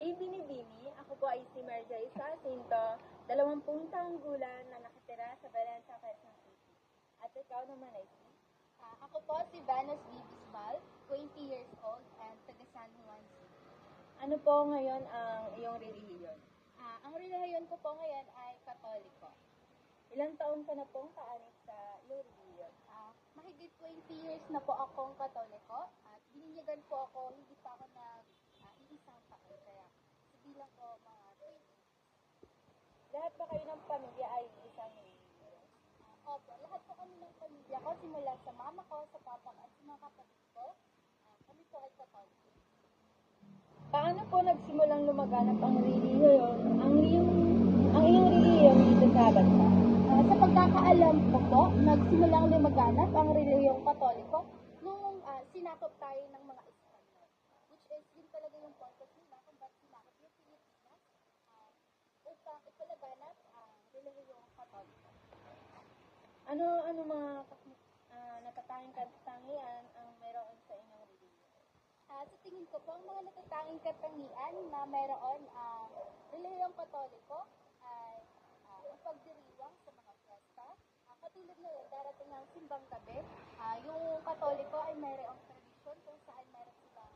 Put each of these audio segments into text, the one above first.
Hey Binibini, ako po ay si Marjorie Jacinto, 20 taong gulang na nakatira sa Valencia, Quezon City. At ikaw naman ay si? Ako po si Vanos B. Bisbal, 20 years old and taga San Juan City. Ano po ngayon ang iyong relihiyon? Ang relihiyon ko po ngayon ay Katoliko. Ilang taon ka na pong kaanib sa iyong relihiyon? Mahigit 20 years na po akong Katoliko at bininyagan po ako, hindi pa ako iisang taon. Kaya bilang ko mga 20. Lahat ba kayo ng pamilya ay isang relihiyon? Opo, lahat po kami ng pamilya ko, simula sa mama ko, sa papa ko at sa mga kapatid ko, kami po ay Katoliko. Paano po nagsimulang lumaganap ang relihiyon? Ang iyong relihiyon dito sa bansa? Sa pagkakaalam ko po, nagsimulang lumaganap ang relihiyong Katoliko nung sinakop tayo ng mga Espanyol. Which is, yun talaga yung purpose nila kung ba't sinakop yung Pilipinas upang ipalaganap ang relihiyong Katoliko. Ano mga natatanging katangian ang meron sa inyong relihiyon? Sa tingin ko po, ang mga natatanging katangian na meron ang relihiyong Katoliko ay ang pagdiriwang sa mga piyesta. Katulad ngayon, darating ang simbang gabi. Yung Katoliko ay mayroong tradisyon kung saan meron silang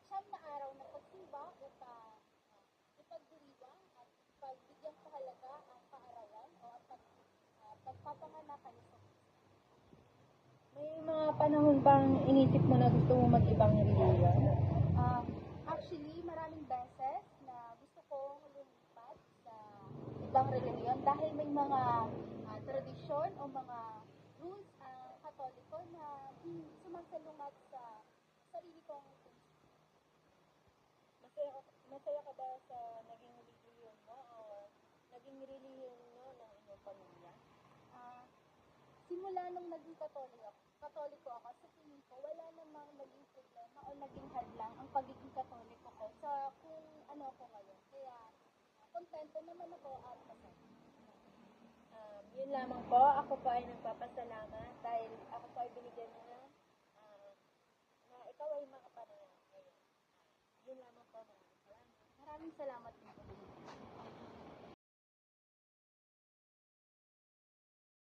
siyam na araw na pagsimba upang ipagdiriwang at pagbigyan kahalaga ang kaarawan o ang pagpapanganakan ni Kristo. May mga panahon bang inisip mo na gusto mo mag-ibang relihiyon? Actually, maraming beses na gusto kong lumipat sa ibang relihiyon dahil may mga tradisyon o mga rules ang Katoliko na sumasalungat sa sarili kong prinsipyo. Masaya ka ba sa naging relihiyon mo o naging relihiyon nyo ng inyong pamilya? Simula nung naging Katoliko ako, sa tingin ko, wala namang naging problema o naging hadlang ang pagiging Katoliko ko sa kung ano ako ngayon. Kaya, kontento naman ako at masaya. Yun lamang po, ako po ay nagpapasalamat dahil ako po ay binigyan mo na ikaw ay makapanayam ngayon. Yun lamang po, maraming salamat. Maraming salamat din po.